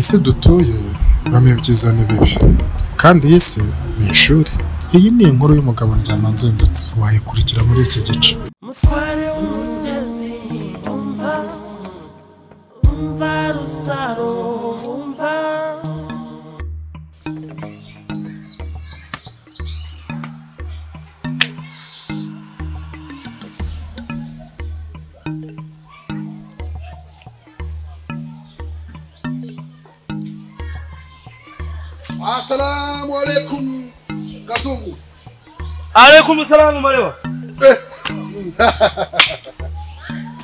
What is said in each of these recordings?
isi dutuye ibamo ibyiza n'ibibi kandi iyi si ni ishuri. Iyi ni inkuru y'umugabo NDAMANZINDUTSE wayikurikira muri iki gice. Mutware w'umugezi umva rusaro umva. Assalamu alaikum Kazungu. Alaikum salamu Marewa.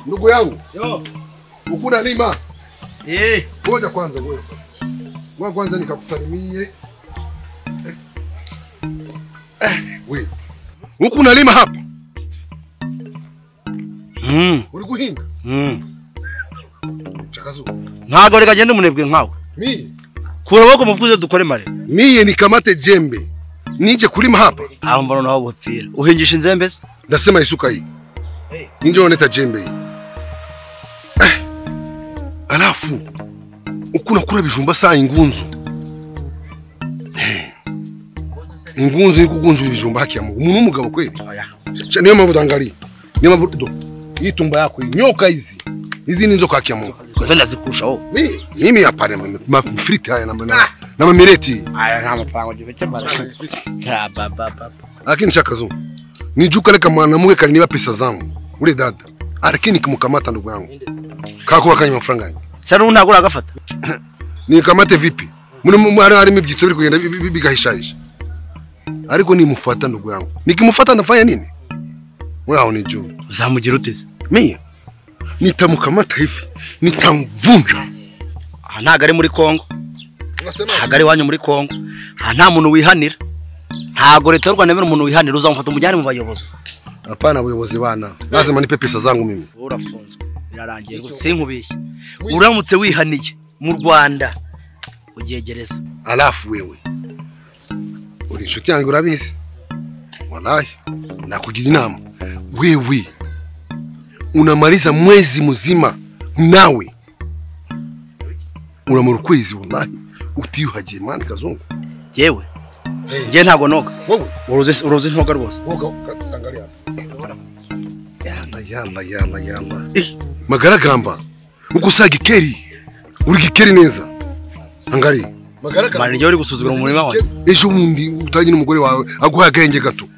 Ndugu yangu. Yo. Ukuna Niba. Ngoja kwanza wewe. Ngoja kwanza nikakusalimie. Wewe. Ukuna Niba hapa. Uri guhinga? Chakazungu. Ntago reka gende munebwe nkawe. Mimi kurabako muvuze dukore mare. Miye nikamate jembe. Nije kulima hapa. Mbona naho bopfira. Uhingisha inzembe se? Ndasema isuka hii. Ninje oneta jembe hii. Alafu ukuna kura bijumba saa ingunzu. Ingunzu ikugunzu ibijumba haki ya Mungu. Umuntu umugabo kweli. Niyo mavuda ngali. Niyo mavuda. Hii tumba yako hii. Nyoka hizi. Hizi ni nzoka haki ya Mungu. Kwenda zikusha ho. Mimi hapa mafriti haya na mamireti. Aya nta mapango jiveche mara. Lakini Chakazungu. Nijuka leka mwanamuke kaliniba pesa zangu. Ule dada. Lakini kimukamata ndugu yangu. Kako wakanye mafaranga yangu. Cyaro ntagura agafata. Nikamate vipi? Muri hari mibyitso biri kugenda bigahishahisha. Ariko nimufata ndugu yangu. Nikimufata ndafanya nini? Wewe hao ni juu. Uzamugira uteze. Mimi nitamukamata hivi. Nitamvunja. Ntago ari muri Kongo. Ntago ari wanyu muri Kongo. Nta muntu wihanira. Ntago leta y'u Rwanda nemera umuntu wihanira uzamufata umujyane mu bayobozi. Hapana abayobozi bana. Lazima nipe pesa zangu mimi. Urafunzwe. Birarangiye rwose sinkubeshye. Uramutse wihaniye mu Rwanda ugiyegereza. Alafu wewe uri inshuti yangu urabizi. Wallahi nakugira inama. Wewe unamaliza mwezi mzima nawe uramura kwezi wallahi utiyuhagiye mani Kazungu. Yewe nge ntago noga. Wowe uroze ntoga rwose. Woga angalia. Yamba. Magaragamba. Ukusaga ikeri. Uri gikeri neza. Angalia. Magaragamba. Mari uri gusuzugura mu murima wawe. Ejo mundi utanyi n'umugore wawe aguha agenge gato.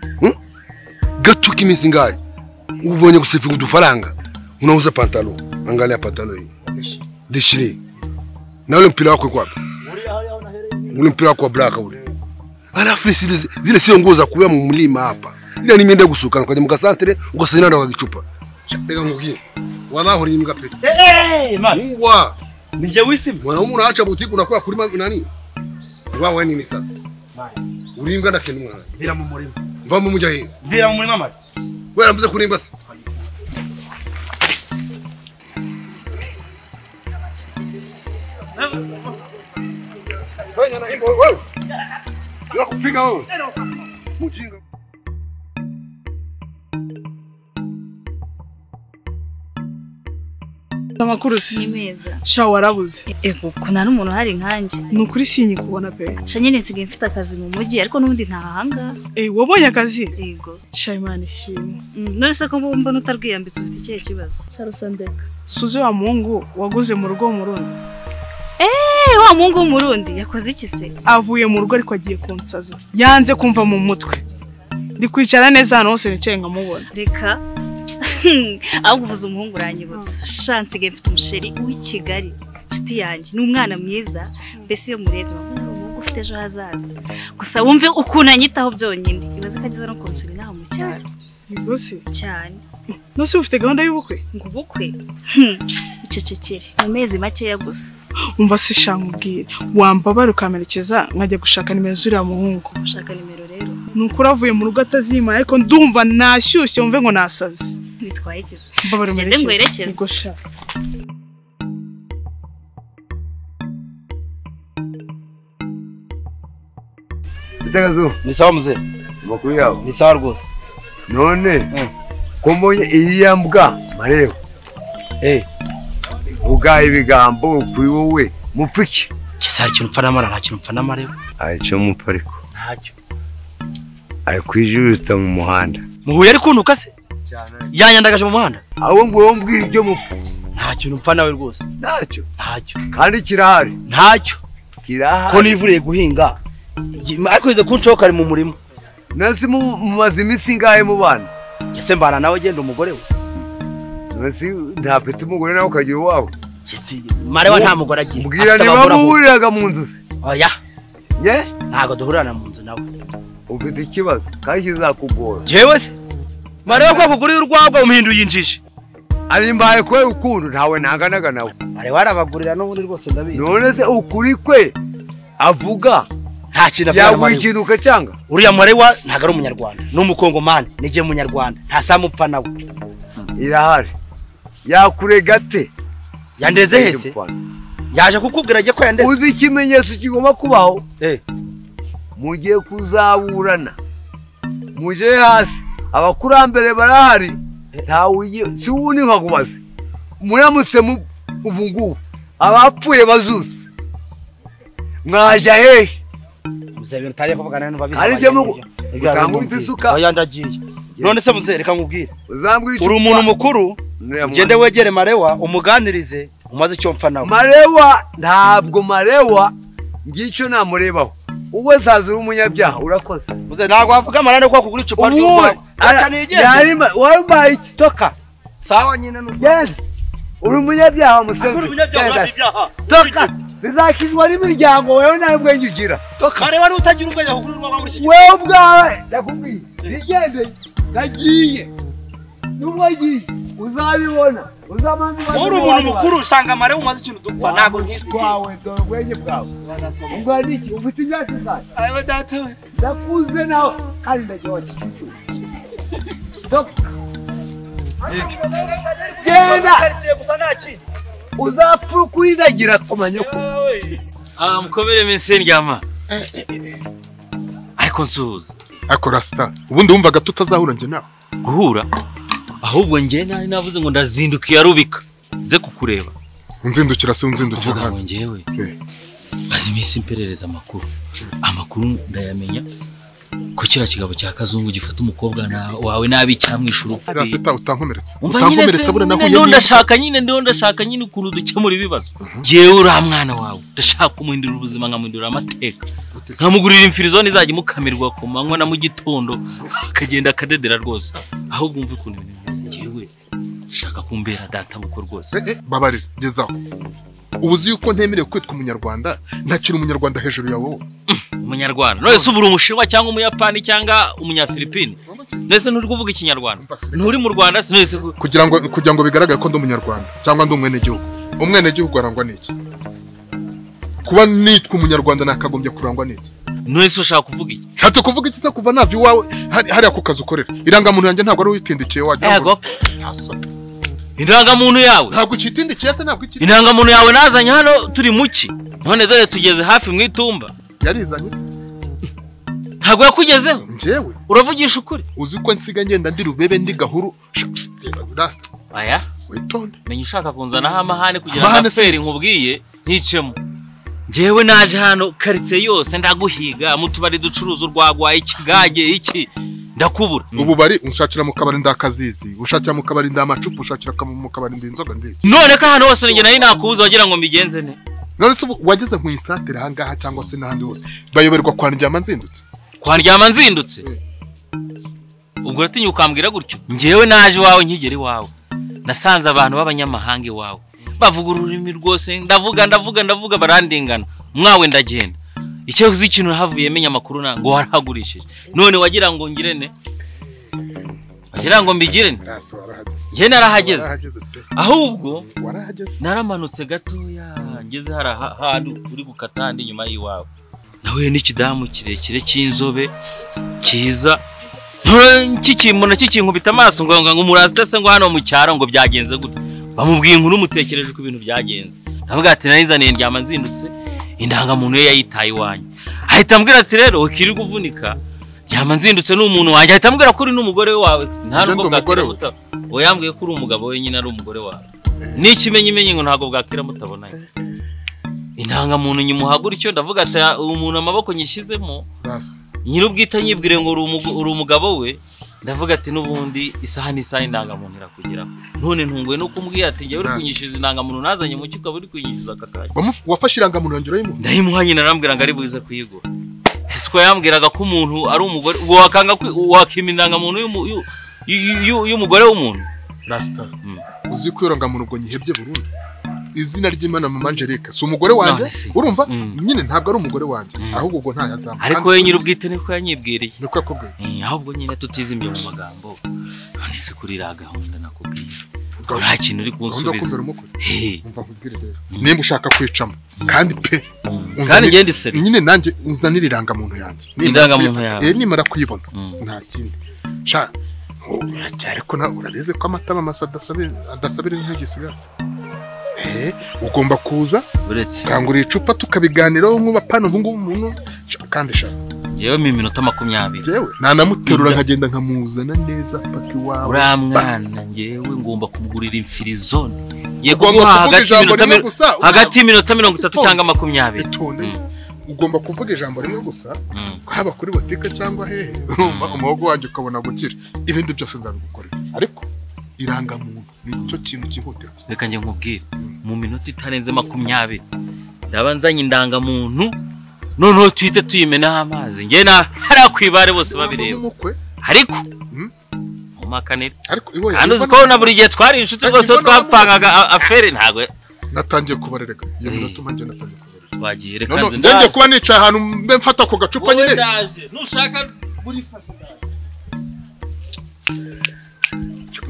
Gato kimisi ngaye. Ubonye gusefinga udufaranga. Unauza pantalo. Angalia pantalo hii. Deshire. Na ule mpira wako kwapi? Ule mpira wako wa black ule. Alafu zile sio nguo za kuwa mu mlima hapa. Ila nimeenda gusuka kwa mu santere ugasina na wagicupa. Reka ngugiye. Wallahi uri imbwa pe. Man. Wa. Nije wisimu. Mwana unaacha butiki unakuwa kulima nani? Wewe nini sasa? Uri imbwa ndakene mwana. Vira mu murima. Va mu mujahizi. Vira mu murima mari. Wewe ambuze kurimba se. Wewe na imbo wewe. Ndio kupiga wewe. Mujinga. Amakuru si meza. Sha warabuze. Kuna n'umuntu hari nkanje. Nukuri sinyi kubona pe. Sha nyine nsigaye mfite akazi mu mujyi ariko nubundi ntahanga. Wabonye akazi? Yego. Sha Imana ishimwe. None se ko mbona utarwiyambitse ufite ikihe kibazo? Sha Rusandeka. Suze wa Mungu waguze mu rugo mu Rundi. Wa Mungu w'umurundi yakoze iki se? Avuye mu rugo ariko agiye kunsaza. Yanze kumva mu mutwe. Ndi kwicara neza hano hose nicaye nkamubona. Reka. Ahubwo uvuze umuhungu uranyibutsa. Sha nsigaye mfite umusheri w'i Kigali. Nshuti yanjye ni umwana mwiza. Mbese iyo murebye umuhungu ufite ejo hazaza. Gusa wumve ukuntu anyitaho byonyine. Ibaze ko ageze no kunsura inaha mu cyaro. Yigose cyane. Nose ufite gahunda y'ubukwe? Ngo ubukwe? Icecekere. Mu mezi make gusa. Umva se shankubwire. Wambabara ukamerekeza nkajya gushaka nimero z'uriya muhungu. Ushaka nimero rero. nukuri avuye mu rugo atazima ariko ndumva nashyushye wumve ngo nasaze bitwaye ikiza mbabare tugende ngo yerekeze yego sha Itagazo Ni sawa mzee. makuru yawe Ni sawa rwose. none ko mbonye iyi yambwa mareba uvuga ibigambo kuri wowe mupiki Kisa ikintu mpfa namara nta kintu mpfa namareba. aricyo mupariko Ntacyo. ari kwijuruta mu muhanda Muhuye ari kuntuka se? Yanyandagaje mu muhanda. aho ngo mbwira ibyo mupfa Nta kintu mpfa nawe rwose. ntacyo Ntacyo. kandi kirahari Ntacyo. kirahari Ko nivuriye guhinga. Ariko ize kuncoka ari mu murimo. nasi mumaze iminsi ngahe mu bana Ese mbana nawe genda umugore we. nasi ntapete umugore nawe ukagira uwawe Kisi marewa nta mugore agiye. mbwira niba muhuriraga mu nzu Oya. ye Ntago duhurana mu nzu nawe. ufite ikibazo kandi kizakugora Jewe se. Marewa kwa kugurira urwagwa umuhinduye injiji. ari mbaye kwe ukuntu ntawe ntanganaga nawe Marewa arabagurira n'ubundi rwose ndabizi. none se ukuri kwe avuga Nta kintu afana Marewa. yawikinuka cyanga Uriya Marewa ntago ari umunyarwanda. N'umukongomani nije munyarwanda. Nta samupfa nawe. irahari yakuregate Yandeze hese. Yaje kukubwira agiye ko yandeze. uzi ikimenyetso kigomba kubaho mugiye kuzaburana muje hasi abakurambere barahari ntawuye si wuni nkakubaze muramutse ubu ngubu abapfuye bazutse mwaja hehe Muzebe ntaye kuvugana n'ubabizi. ari byo mukangurita isuka Oya ndagiye. None se muze reka nkubwire. uzambwira Uri umuntu mukuru. Gende wegere Marewa umuganirize umaze icyo mpfa nawe. Marewa ntabwo Marewa ngicyo namurebaho ubwo nsaza uri umunyabyaha urakoze Muze ntago wavuga marane ko kugura icupa ry'umwaka. yarima wambaye ikitoka Sawa nyine n'ugende uri umunyabyaha musenzi toka bizakizwa n'imiryango wewe nawe ubwenge ugira toka Marewa n'utagira ubwenge kugura urwagwa muri iki. wewe ubwawe ndakubwiye nigende gagiye n'umwagiye uzabibona uzamanza Uri umuntu mukuru usanga Marewa umaze ikintu dupfa ntago nkizi. wawe dore ubwenge bwawe ubwo niki ufite imyaka ingahe Ayo data we. ndakuze nawe kandi ndajya toka genda gusa nta kintu. uzapfa ukuridagira kumanya ko mukobere minsi ndyama ariko nsuhuza Ako rasta ubundi wumvaga tutazahura njye nawe guhura ahubwo njye nari navuze ngo ndazindukiye arubika nze kukureba unzindukira se unzindukira uvuga ngo hano njyewe maze iminsi imperereza amakuru ndayamenya ko kira kigabo cya kazungu gifata umukobwa wawe nabi cyamwishura upfa rasita utankomeretsa bure nahuye ndashaka nyine ukuntu dukemura ibibazo jewe ura mwana wawe ndashaka kumuhindura ubuzima nkamuhindura amateka nkamugurira imfirizone izajya mukamirwa ku manywa na mu gitondo akagenda akadedera rwose ahubwo umve ukuntu ibintu bimeze jewe ndashaka kumbera data buko rwose babarira gezaho ubuzi yuko ntemerewe kwitwa umunyarwanda ntakiri umunyarwanda hejuru yawe umunyarwanda none se ubura umushinwa cyangwa umuyapani cyangwa umunyafilipine nese nturi kuvuga ikinyarwanda nturi mu Rwanda sinese kugira ngo bigaragare ko ndi umunyarwanda cyangwa ndi umwenegihugu arangwa n'iki kuba nitwa umunyarwanda nakagombye kurangwa n'iki nese ushaka kuvuga iki nshatse kuvuga iki se kuva nava iwawe hariya ku kazi ukorera irangamuntu yanjye ntabwo ari uyitindikiye wagira ngo irangamuntu yawe ntabwo ucitindikiye se ntabwo ikiri irangamuntu yawe nazanye hano turi muki none dore tugeze hafi mu itumba yarizanye ntabwo yakugezeho njyewe uravugisha ukuri uzi ko nsiga ngenda ndi rubebe ndi gahuru rasta aya witonde menya ushaka kunzanaho amahane kugira ngo aferi nkubwiye nticemo njyewe naje hano karitsiye yose ndaguhiga mu tubari ducuruza urwagwa ikigage iki ndakubura ubu bari unshakira mu kabari ndakazizi ushakira mu kabari ndamacupa ushakira mu kabari ndinzoga ndi none ka hano hose ninge nayi nakubuza wagira ngo mbigenze ne none se wageze mu isatire hangaha cyangwa se n'ahandi hose bayoberwa kwa ndyamazindutse ubwo ratinya ukambwira gutyo njyewe naje wawe nkigeri wawe nasanze abantu b'abanyamahanga iwawe bavuga ururimi rwose ndavuga barandingana mwawe ndagenda icyo uzi ikintu havuye menya amakuru ngo warahagurishije none wagira ngo ngirene wagira ngo mbigirene njye narahageze ahubwo naramanutse gatoya ngeze hari ahantu uri gukata handi nyuma y'iwawe nawe n'ikidamu kirekire cy'inzobe kiza kikimona kikinkubita amaso ngo muraste se ngo hano mu cyaro ngo byagenze gute bamubwiye inkuru mutekereje ko ibintu byagenze navuga ati narizaniye NDAMANZINDUTSE indangamuntu ye yayitaye iwanyu ahita ambwira ati rero ukiri kuvunika NDAMANZINDUTSE n'umuntu wanjye ahita ambwira ko uri n'umugore wawe nta nubwo bwakira muta oyambwiye ko uri umugabo we nyine ari umugore wawe n'ikimenyimenyi ngo ntago bwakira mutabonanye indangamuntu nyimuhagura icyo ndavuga ati umuntu amaboko nyishizemo nyirubwita nyibwire ngo uri umugabo we ndavuga ati nubundi isaha n'isaha indangamuntu irakugira none ntunguye no kumbwira ati ngiye uri kunyishiza indangamuntu nazanye mu cyuka buri kunyishiza akakaje wafashe irangamuntu yanjye urayimuha ndayimuha nyine arambwira ngo ari buze kuyigura esiko yambwiraga ko umuntu ari umugore ngo wakanga wakima indangamuntu y'umugore w'umuntu rasta uzi ko irangamuntu ngo nyihebye burundu izina ry'Imana mama Angelique si umugore wanjye urumva nyine ntabwo ari umugore wanjye ahubwo ngo nta yazamba ariko we nyirubwite niko yanyibwiriye niko yakubwiye ahubwo nyine tutizimye mu magambo none se kuri ra gahunda nakubwiye nta kintu uri kunsubiza umva nkubwire rero nimba ushaka kwicamo kandi pe kandi ngende seri nyine nanjye uzanira irangamuntu yanjye indangamuntu yawe nimara kuyibona nta kindi sha ariko na urabize ko amatama masa adasabira nk'igisigara ugomba kuza kangura icupa tukabiganiraho nk'ubapana ubungubu umuntu kandi shaka yewe mu minota 20 yewe nanamuterura nkagenda nkamuzana neza paki wawe uriya mwana ngewe ngomba kumugurira imfirizone yegomba hagati y'iminota 30 cyangwa 20 ugomba kuvuga ijambo rimwe gusa haba kuri botike cyangwa hehe umuhogo wanjye ukabona gukira ibindi byose nzabigukorera ariko irangamuntu nicyo kintu cyihutira reka nje nkubwire mu minota itarenze 20 ndabanzanye indangamuntu noneho twite tuyimenaho amazi nge na hari akwibare bose babireba ariko mumakanira kandi uziko na buri gihe twari inshuti rwose twapangaga afere ntago natangiye kubarereka iyo minota umanje natangiye kubarereka wagiye reka nze ndenge kuba nica ahantu mbe mfata ko gacupa nyine nushaka buri fasha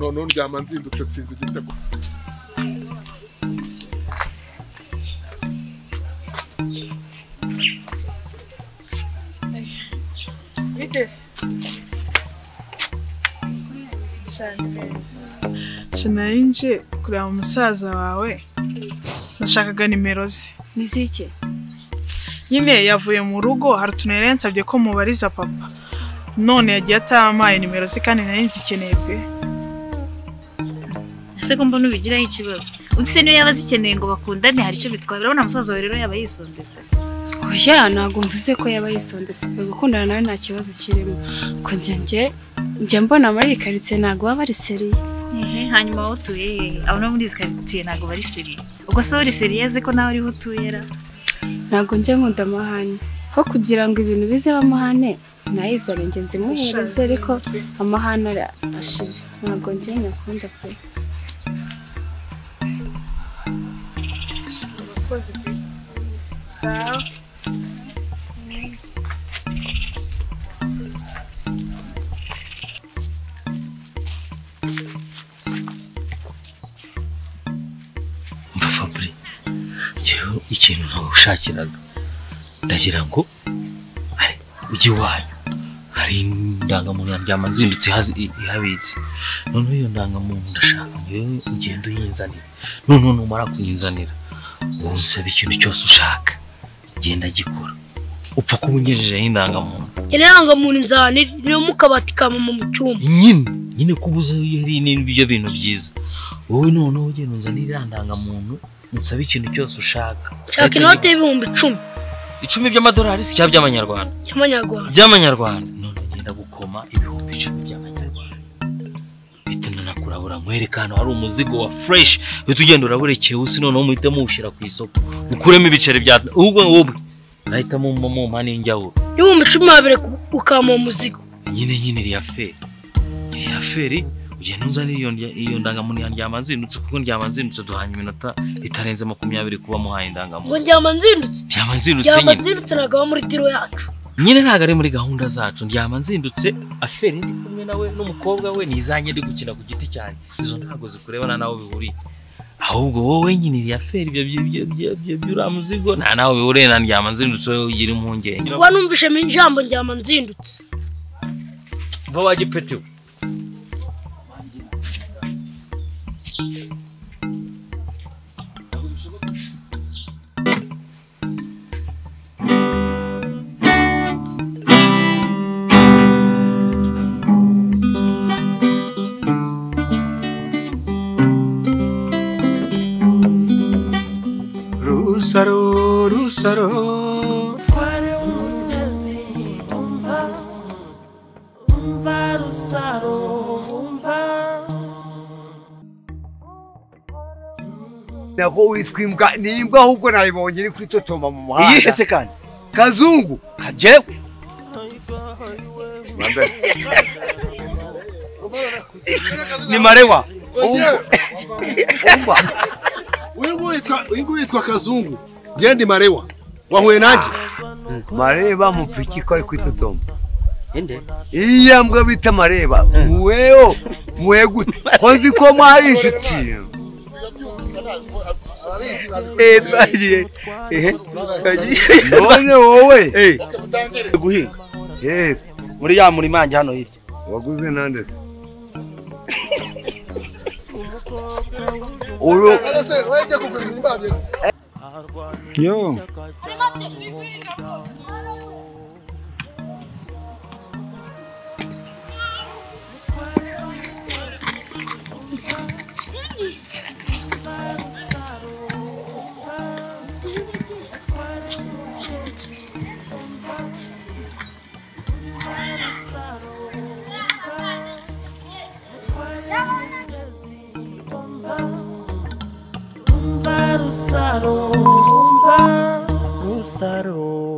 none NDAMANZINDUTSE tsinze igitego Vitesse Shanayinje kureba umusaza wawe nashakaga nimero ze nizike nyine yavuye mu rugo hari tunere nsabye ko mubariza papa none yagiye atamaye nimero ze kandi nari nzikeneye pe ese ko mbona ubigiraho ikibazo undi se niyo yaba zikeneye ngo bakundane hari icyo bitwaye urabona umusaza wawe rero yaba yisondetse oya ntabwo mvuze ko yaba yisondetse pe gukundana nawe nta kibazo kirimo ko njye mbona muri karitsiye ntabwo baba ari seriye hanyuma wowe utuye abo no muri izi karitsiye ntabwo bari seriye ubwo se uri seriyeze ko nawe uriho utuye ra ntabwo njye nkunda amahane ho kugira ngo ibintu bize amahane nayizane njye nzimuhereze ariko amahane arashira ntabwo njye nyakunda pe sawa Fabri yewe ikintu ntagushakiraga ndagira ngo ujye wanyu hari indangamuntu NDAMANZINDUTSE ihabitse none iyo ndangamuntu ndashaka yewe ugenda uyinzanira none numara kuyinzanira unsaba ikintu cyose ushaka genda gikora upfa kubungejeje indangamuntu irangamuntu nzane niyo mukabati kama mu cyumba nyine kubuza yari n'ibyo bintu byiza wowe none ugenda unzanira indangamuntu nsaba ikintu cyose ushaka shaka inote y'ibihumbi 10 by'amadolari si cyangwa by'amanyarwanda by'amanyarwanda none ngenda gukoma ibihumbi 10 by'amanyarwanda bitana nakurabura nkwerekana hari umuzigo wa fresh utugenda uraburekeye usi none umuhite muwushira ku isoko ukuremo ibiceri bya ubwo wowe nahita mu mpani njyaho y'ibihumbi 10 ukama umuzigo nyine iri aferi ugenda uzanira iyo ndangamuntu NDAMANZINDUTSE kuko NDAMANZINDUTSE duhanye iminota itarenze 20 kuba muhaye indangamuntu NDAMANZINDUTSE nagaho muri tiro yacu nyine ntago ari muri gahunda zacu NDAMANZINDUTSE aferi ndi kumwe nawe n'umukobwa we nizanye ndi gukina ku giti cyane izo ntago zikurebana nawe bihuriye ahubwo wowe nyine iriya feri ibyo byura muzigo nta nawe bihuriye na NDAMANZINDUTSE ugira impungenge kuba numvishe mu ijambo NDAMANZINDUTSE va wagipetiwe Rusaro, rusaro Kware umugezi umva rusaro umva Nako witwa imbwa nimbwa ahubwo nayibonye iri kwitotoma mu muhanda iyihe se kandi kazungu kajewe ni marewa Uyu witwa Kazungu ngende marewa wahuye nanjye mareba mupiki ko ari kwitotoma inde iya mbwa bita mareba muweo muegute kozi ko mari inshuti twagiye none wowe guhinga eh muri ya muri manje hano hirya waguze nande Uru Yo. Rusaro, rusaro